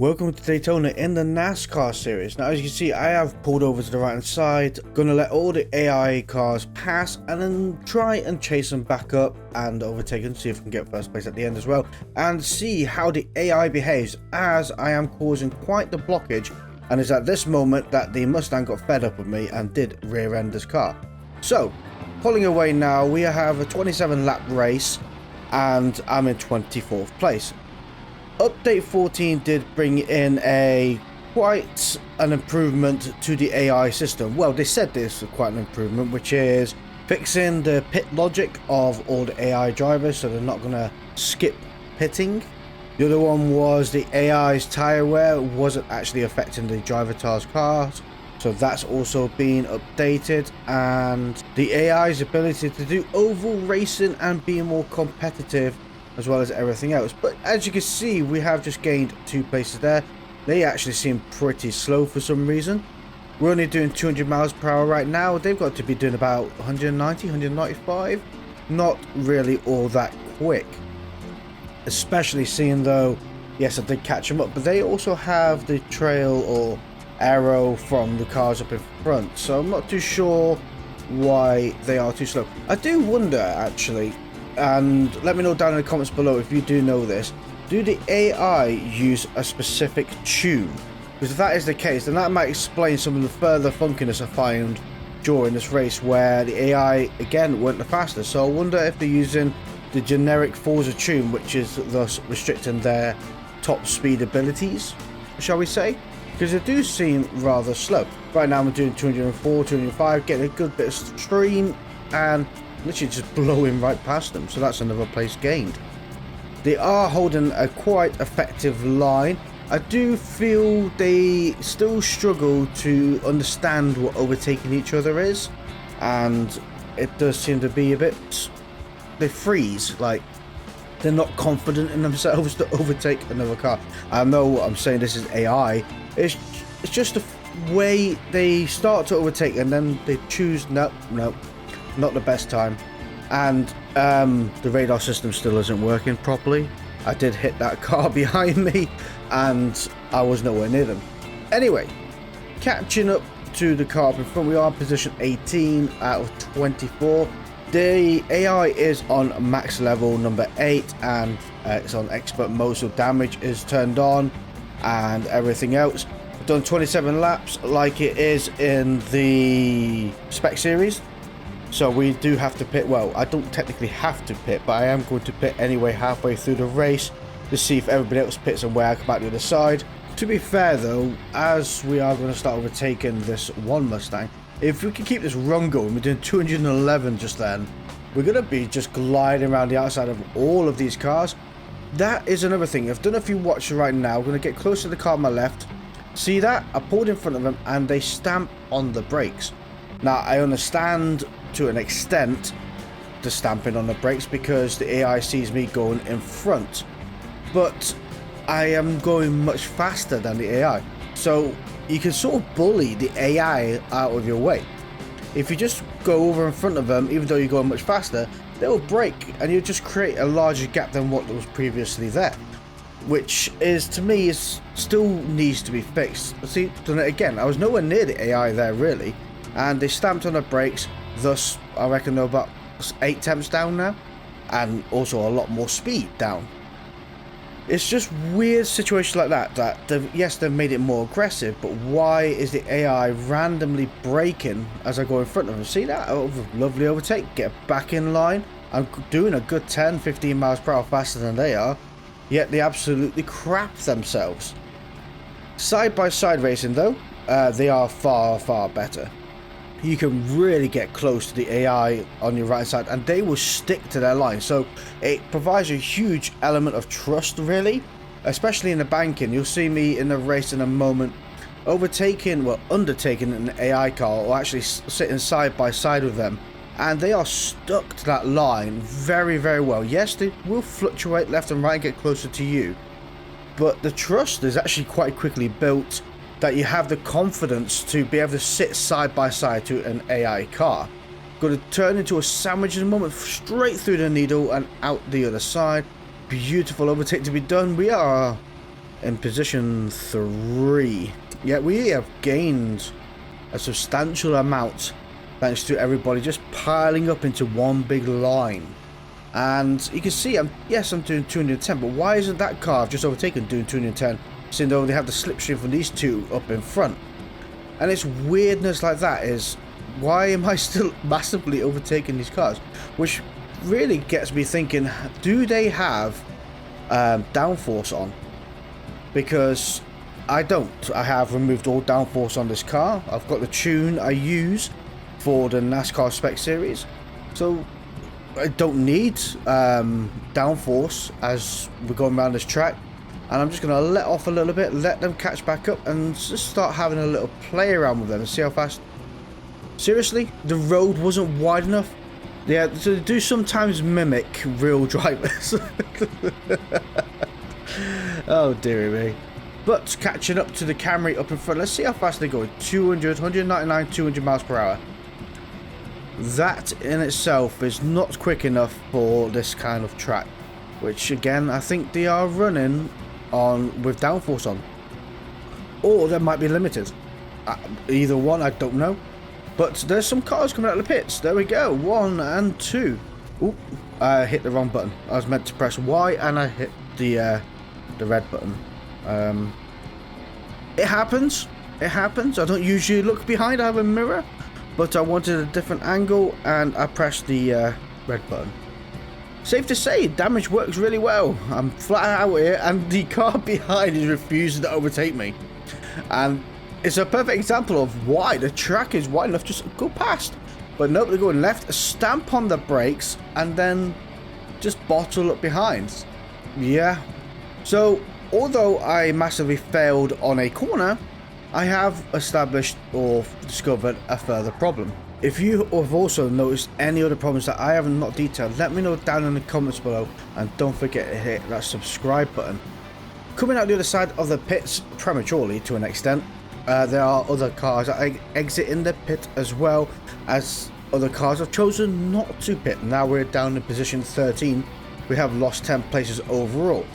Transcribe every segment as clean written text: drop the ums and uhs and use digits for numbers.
Welcome to Daytona in the NASCAR series. Now, as you can see, I have pulled over to the right hand side, gonna let all the AI cars pass and then try and chase them back up and overtake them, see if we can get first place at the end as well, and see how the AI behaves as I am causing quite the blockage. And it's at this moment that the Mustang got fed up with me and did rear end this car. So, pulling away now, we have a 27 lap race and I'm in 24th place. Update 14 did bring in quite an improvement to the AI system. Well, they said this was quite an improvement, which is fixing the pit logic of all the AI drivers so they're not going to skip pitting. The other one was the AI's tire wear wasn't actually affecting the Drivatar's cars, so that's also been updated, and the AI's ability to do oval racing and be more competitive as well as everything else. But as you can see, we have just gained 2 places there. They actually seem pretty slow for some reason. We're only doing 200 miles per hour right now. They've got to be doing about 190, 195. Not really all that quick. Especially seeing though, yes, I did catch them up, but they also have the trail or arrow from the cars up in front. So I'm not too sure why they are too slow. I do wonder actually, and let me know down in the comments below if you do know this, do the AI use a specific tune? Because if that is the case, then that might explain some of the further funkiness I find during this race where the AI again weren't the fastest. So I wonder if they're using the generic Forza tune, which is thus restricting their top speed abilities, shall we say, because they do seem rather slow. Right now I'm doing 204, 205, getting a good bit of stream and literally just blowing right past them, so that's another place gained. They are holding a quite effective line. I do feel they still struggle to understand what overtaking each other is, and it does seem to be a bit, they freeze, like they're not confident in themselves to overtake another car. I know what I'm saying, this is AI, it's just the way they start to overtake and then they choose no, not the best time, and the radar system still isn't working properly. I did hit that car behind me and I was nowhere near them. Anyway, catching up to the car in front, we are in position 18 out of 24. The AI is on max level number 8 and it's on expert mode, so damage is turned on and everything else. I've done 27 laps like it is in the spec series. So we do have to pit. Well, I don't technically have to pit, but I am going to pit anyway halfway through the race to see if everybody else pits and where I come out the other side. To be fair though, as we are going to start overtaking this one Mustang, if we can keep this run going, we're doing 211 just then, we're going to be just gliding around the outside of all of these cars. That is another thing. I've done a few watches right now. I'm going to get close to the car on my left. See that? I pulled in front of them and they stamp on the brakes. Now, I understand to an extent the stamping on the brakes because the AI sees me going in front, but I am going much faster than the AI, so you can sort of bully the AI out of your way. If you just go over in front of them, even though you're going much faster, they'll brake and you'll just create a larger gap than what was previously there, which is, to me, is still needs to be fixed. See, again, I was nowhere near the AI there really, and they stamped on the brakes. Thus, I reckon they're about 8 temps down now, and also a lot more speed down. It's just weird situations like that, yes, they've made it more aggressive, but why is the AI randomly braking as I go in front of them? See that? Oh, lovely overtake, get back in line. I'm doing a good 10, 15 miles per hour faster than they are, yet they absolutely crap themselves. Side-by-side racing though, they are far better. You can really get close to the AI on your right side and they will stick to their line, so it provides a huge element of trust really, especially in the banking. You'll see me in the race in a moment undertaking an AI car, or actually sitting side by side with them, and they are stuck to that line very well. Yes, they will fluctuate left and right and get closer to you, but the trust is actually quite quickly built that you have the confidence to be able to sit side by side to an AI car. Going to turn into a sandwich in a moment, straight through the needle and out the other side. Beautiful overtake to be done. We are in position 3. Yeah, we have gained a substantial amount thanks to everybody just piling up into one big line. And you can see, I'm doing 210, but why isn't that car I've just overtaken doing 210, seeing though they have the slipstream from these two up in front? And it's weirdness like that is, why am I still massively overtaking these cars? Which really gets me thinking, do they have downforce on? Because I don't. I have removed all downforce on this car. I've got the tune I use for the NASCAR Spec Series. So I don't need downforce as we're going around this track, and I'm just going to let off a little bit, let them catch back up, and just start having a little play around with them and see how fast. Seriously, the road wasn't wide enough. Yeah, so they do sometimes mimic real drivers. Oh dearie me. But catching up to the Camry up in front, let's see how fast they go. 200, 199, 200 miles per hour. That in itself is not quick enough for this kind of track, which again I think they are running on with downforce on, or they might be limited. Either one, I don't know. But there's some cars coming out of the pits. There we go, 1 and 2. Oop, I hit the wrong button. I was meant to press Y and I hit the red button. It happens. It happens. I don't usually look behind. I have a mirror. But I wanted a different angle and I pressed the red button. Safe to say, damage works really well. I'm flat out here and the car behind is refusing to overtake me. And it's a perfect example of why the track is wide enough just to go past. But nope, they're going left, stamp on the brakes and then just bottle up behind. Yeah. So, although I massively failed on a corner, I have established or discovered a further problem. If you have also noticed any other problems that I have not detailed, let me know down in the comments below, and don't forget to hit that subscribe button. Coming out the other side of the pits prematurely to an extent, there are other cars that exit in the pit as well, as other cars have chosen not to pit. Now we're down in position 13. We have lost 10 places overall.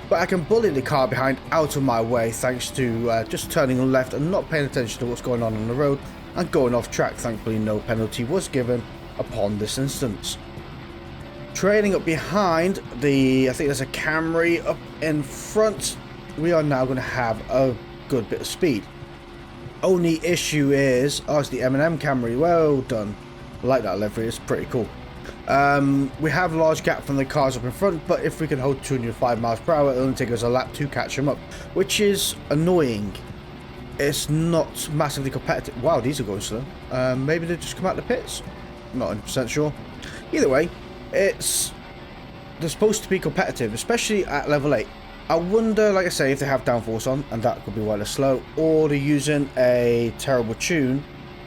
But I can bully the car behind out of my way thanks to just turning left and not paying attention to what's going on the road and going off track. Thankfully no penalty was given upon this instance. Trailing up behind I think there's a Camry up in front, we are now going to have a good bit of speed. Only issue is, it's the M&M Camry, well done. I like that livery, it's pretty cool. We have a large gap from the cars up in front, but if we can hold 205 miles per hour, it'll only take us a lap to catch them up, which is annoying. It's not massively competitive. Wow, these are going slow. Maybe they just come out the pits. Not 100% sure. Either way, they're supposed to be competitive, especially at level 8. I wonder, like I say, if they have downforce on, and that could be why they're slow, or they're using a terrible tune,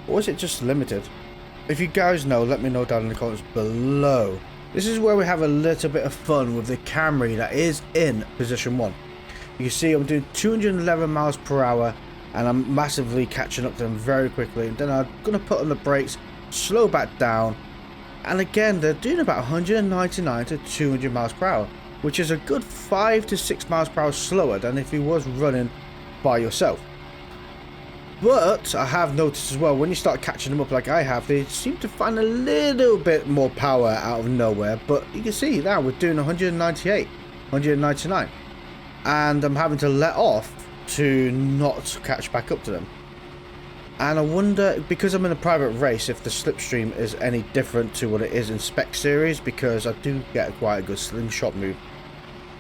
or is it just limited? If you guys know, let me know down in the comments below. This is where we have a little bit of fun with the Camry that is in position 1. You can see I'm doing 211 miles per hour and I'm massively catching up to them very quickly. And then I'm going to put on the brakes, slow back down. And again, they're doing about 199 to 200 miles per hour, which is a good 5 to 6 miles per hour slower than if you was running by yourself. But I have noticed as well, when you start catching them up like I have, they seem to find a little bit more power out of nowhere. But you can see now we're doing 198, 199. And I'm having to let off to not catch back up to them. And I wonder, because I'm in a private race, if the slipstream is any different to what it is in Spec Series, because I do get quite a good slingshot move.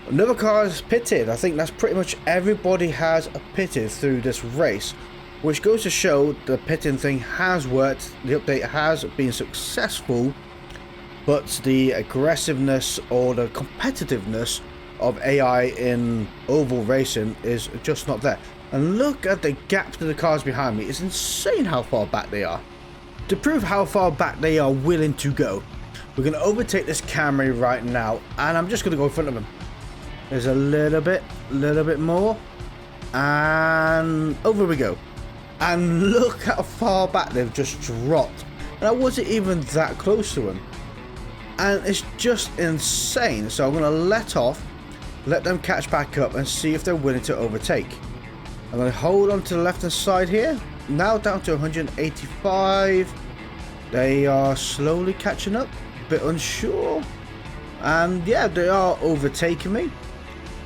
Another car is pitted. I think that's pretty much everybody has pitted through this race, which goes to show the pitting thing has worked. The update has been successful, but the aggressiveness or the competitiveness of AI in oval racing is just not there. And look at the gap to the cars behind me. It's insane how far back they are. To prove how far back they are willing to go, we're going to overtake this Camry right now, and I'm just going to go in front of them. There's a little bit more, and over we go. And look how far back they've just dropped. And I wasn't even that close to them. And it's just insane. So I'm going to let off. let them catch back up and see if they're willing to overtake. I'm going to hold on to the left hand side here. Now down to 185. They are slowly catching up, a bit unsure. And yeah, they are overtaking me.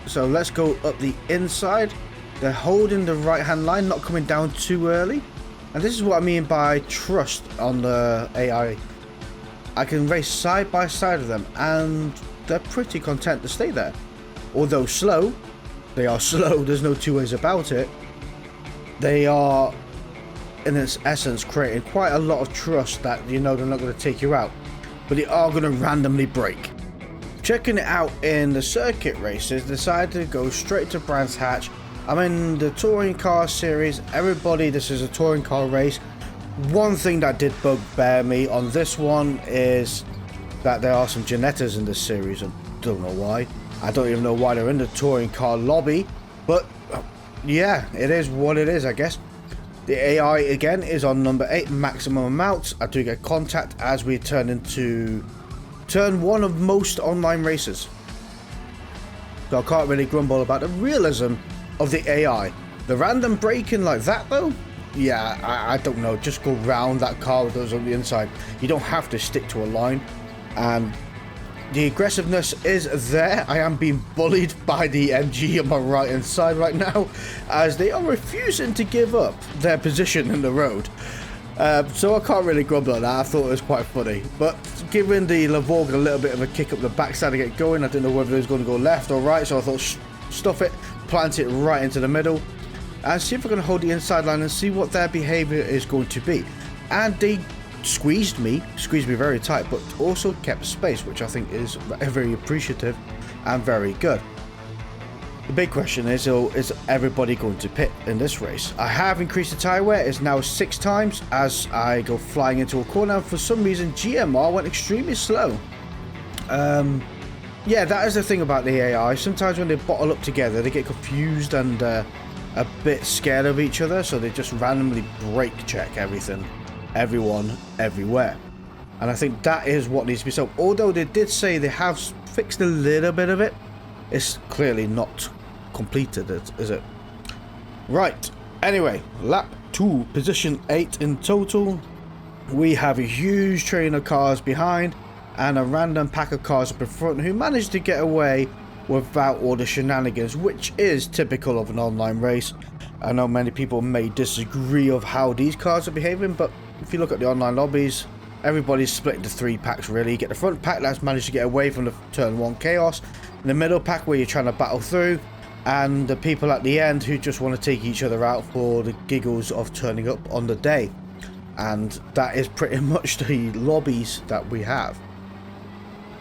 So let's go up the inside. They're holding the right hand line, not coming down too early. And this is what I mean by trust on the AI. I can race side by side with them and they're pretty content to stay there. Although slow, they are slow, there's no two ways about it. They are, in its essence, creating quite a lot of trust that you know they're not going to take you out. But they are going to randomly brake. Checking it out in the circuit races, decided to go straight to Brands Hatch. I'm in the touring car series. Everybody, this is a touring car race. One thing that did bugbear me on this one is that there are some Genettas in this series. I don't know why. I don't even know why they're in the touring car lobby. But yeah, it is what it is, I guess. The AI again is on number 8, maximum amounts. I do get contact as we turn into turn 1 of most online races. So I can't really grumble about the realism of the AI. The random braking like that though, yeah, I don't know, just go round that car with those on the inside. You don't have to stick to a line, and the aggressiveness is there. I am being bullied by the MG on my right hand side right now, as they are refusing to give up their position in the road. So I can't really grumble at that. I thought it was quite funny, but giving the Lavorg a little bit of a kick up the backside to get going. I didn't know whether it was going to go left or right, so I thought stuff it, plant it right into the middle and see if we're going to hold the inside line and see what their behavior is going to be. And they squeezed me very tight, but also kept space, which I think is very appreciative and very good. The big question is everybody going to pit in this race? I have increased the tyre wear. It's now 6 times as I go flying into a corner, and for some reason GMR went extremely slow. Yeah, that is the thing about the AI. Sometimes when they bottle up together, they get confused and a bit scared of each other, so they just randomly brake check everything, everyone, everywhere. And I think that is what needs to be solved. Although they did say they have fixed a little bit of it, it's clearly not completed, is it? Right. Anyway, lap 2, position 8 in total. We have a huge train of cars behind and a random pack of cars up in front who managed to get away without all the shenanigans, which is typical of an online race. I know many people may disagree of how these cars are behaving, but if you look at the online lobbies, everybody's split into 3 packs really. You get the front pack that's managed to get away from the turn 1 chaos, the middle pack where you're trying to battle through, and the people at the end who just want to take each other out for the giggles of turning up on the day. And that is pretty much the lobbies that we have.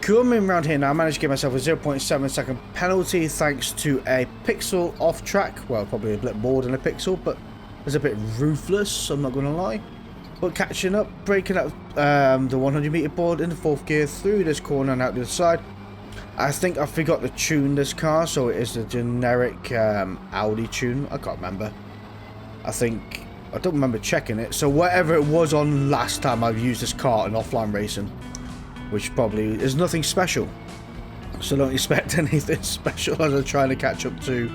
Coming around here now, I managed to give myself a 0.7 second penalty thanks to a pixel off track. Well, probably a bit more than a pixel, but it's a bit ruthless, I'm not going to lie. But catching up, breaking up the 100 meter board in the 4th gear through this corner and out the other side. I think I forgot to tune this car, so it is the generic Audi tune. I can't remember. I don't remember checking it. So whatever it was on last time I've used this car in offline racing, which probably is nothing special. So don't expect anything special as I'm trying to catch up to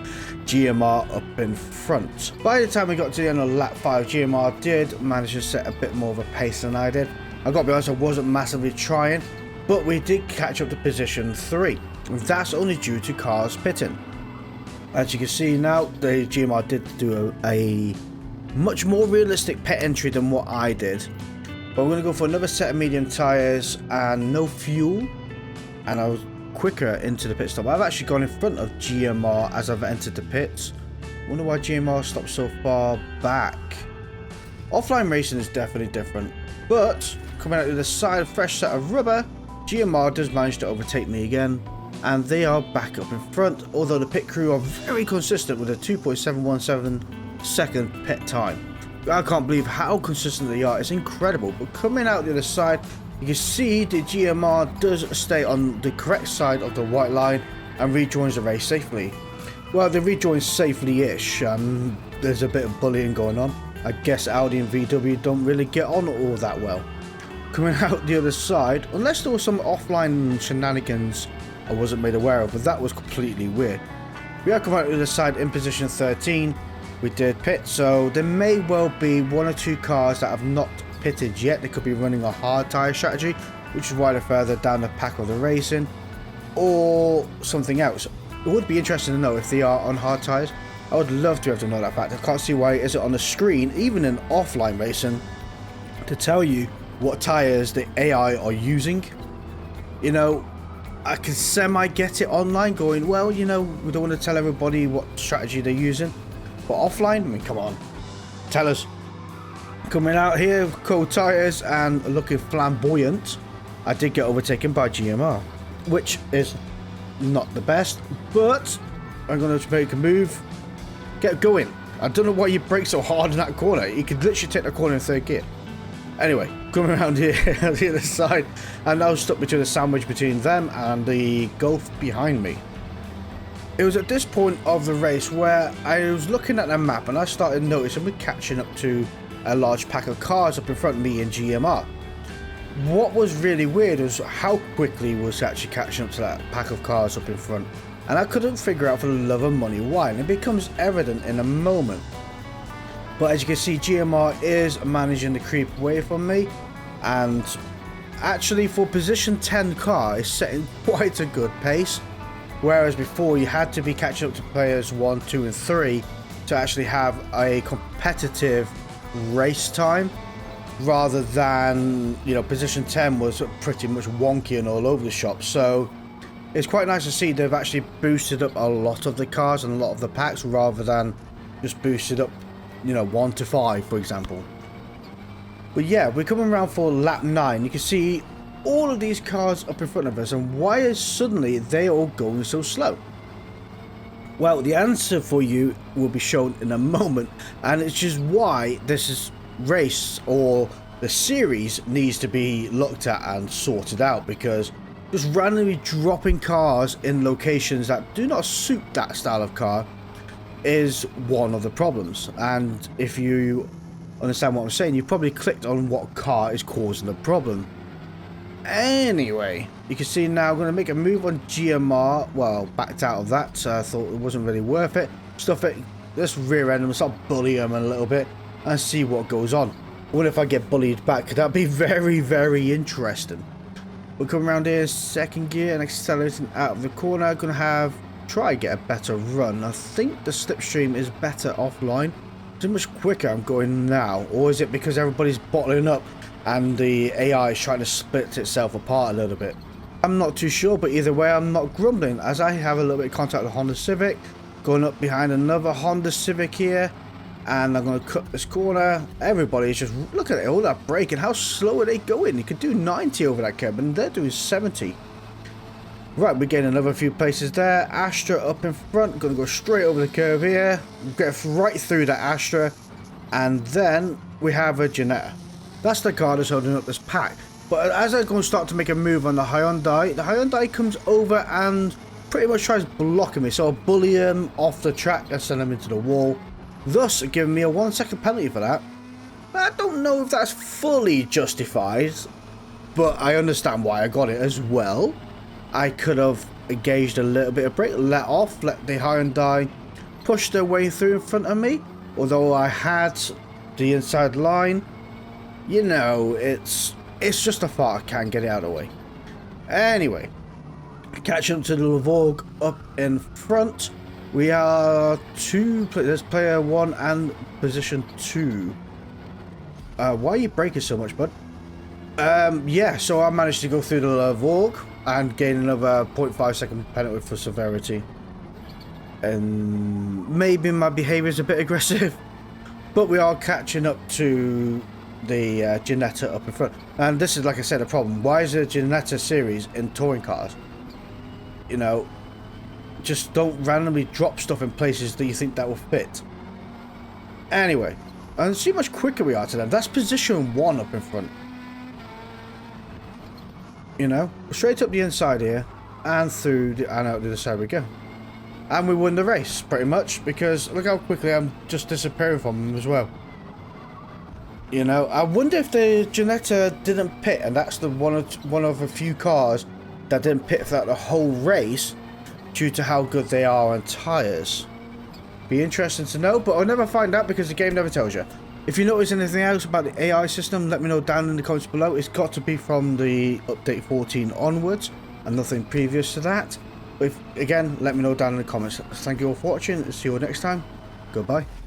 GMR up in front. By the time we got to the end of lap 5, GMR did manage to set a bit more of a pace than I did. I got to be honest, I wasn't massively trying, but we did catch up to position 3. That's only due to cars pitting. As you can see now, the GMR did do a much more realistic pit entry than what I did. But we're going to go for another set of medium tyres and no fuel, and I was quicker into the pit stop. I've actually gone in front of GMR as I've entered the pits. Wonder why GMR stopped so far back. Offline racing is definitely different, but coming out to the side, fresh set of rubber, GMR does manage to overtake me again, and they are back up in front, although the pit crew are very consistent with a 2.717 second pit time. I can't believe how consistent they are. It's incredible. But coming out the other side, you can see the GMR does stay on the correct side of the white line and rejoins the race safely. Well, they rejoin safely-ish. There's a bit of bullying going on. I guess Audi and VW don't really get on all that well. Coming out the other side, unless there was some offline shenanigans I wasn't made aware of, but that was completely weird. We are coming out to the side in position 13. We did pit, so there may well be 1 or 2 cars that have not pitted yet. They could be running a hard tyre strategy, which is why they're further down the pack of the racing, or something else. It would be interesting to know if they are on hard tyres. I would love to be able to know that fact. I can't see why it isn't on the screen, even in offline racing, to tell you what tyres the AI are using. You know, I can semi get it online going, well, you know, we don't want to tell everybody what strategy they're using. But offline, I mean, come on, tell us. Coming out here, cold tyres and looking flamboyant, I did get overtaken by GMR, which is not the best, but I'm going to make a move, get going. I don't know why you brake so hard in that corner. You could literally take the corner in 3rd gear. Anyway, coming around here on the other side, I'm now stuck between a sandwich between them and the Gulf behind me. It was at this point of the race where I was looking at the map and I started noticing we're catching up to a large pack of cars up in front of me and GMR. What was really weird was how quickly we was actually catching up to that pack of cars up in front. And I couldn't figure out for the love of money why, and it becomes evident in a moment. But as you can see, GMR is managing to creep away from me, and actually for position 10 car is setting quite a good pace. Whereas before you had to be catching up to players 1, 2 and 3 to actually have a competitive race time, rather than, you know, position 10 was pretty much wonky and all over the shop. So it's quite nice to see they've actually boosted up a lot of the cars and a lot of the packs, rather than just boosted up, you know, 1 to 5 for example. But yeah, we're coming around for lap 9. You can see all of these cars up in front of us, and why is suddenly they all going so slow? Well, the answer for you will be shown in a moment, and it's just why this race or the series needs to be looked at and sorted out, because just randomly dropping cars in locations that do not suit that style of car is one of the problems. And if you understand what I'm saying, you probably clicked on what car is causing the problem. Anyway, you can see now I'm going to make a move on GMR. Well, backed out of that, so I thought it wasn't really worth it. Stuff it, let's rear end them, start bullying them a little bit and see what goes on. What if I get bullied back? That'd be very, very interesting. We'll come around here, 2nd gear and accelerating out of the corner. I'm going to try get a better run. I think the slipstream is better offline. It's much quicker I'm going now, or is it because everybody's bottling up and the AI is trying to split itself apart a little bit? I'm not too sure, but either way I'm not grumbling, as I have a little bit of contact with the Honda Civic, going up behind another Honda Civic here, and I'm going to cut this corner. Everybody's just, look at it, all that braking, how slow are they going? You could do 90 over that curb and they're doing 70. Right, we're getting another few places there. Astra up in front, going to go straight over the curve here, get right through that Astra, and then we have a Ginetta. That's the car that's holding up this pack. But as I go and start to make a move on the Hyundai comes over and pretty much tries blocking me. So I'll bully him off the track and send him into the wall, thus giving me a 1 second penalty for that. I don't know if that's fully justified, but I understand why I got it as well. I could have engaged a little bit of brake, let off, let the Hyundai push their way through in front of me. Although I had the inside line, you know, it's just a thought, I can't get it out of the way. Anyway, catching up to the Lavorg up in front. We are there's player 1 and position 2. Why are you braking so much, bud? Yeah, so I managed to go through the Lavorg and gain another 0.5 second penalty for severity. And maybe my behaviour is a bit aggressive, but we are catching up to the Ginetta up in front. And this is, like I said, a problem. Why is there a Ginetta series in touring cars? You know, just don't randomly drop stuff in places that you think that will fit. Anyway, and see how much quicker we are to them. That's position 1 up in front. You know, straight up the inside here and through and out the other side we go. And we won the race pretty much, because look how quickly I'm just disappearing from them as well. You know, I wonder if the Ginetta didn't pit, and that's the one of a few cars that didn't pit throughout the whole race due to how good they are on tyres. Be interesting to know, but I'll never find out because the game never tells you. If you notice anything else about the AI system, let me know down in the comments below. It's got to be from the update 14 onwards and nothing previous to that. But again, let me know down in the comments. Thank you all for watching. See you all next time. Goodbye.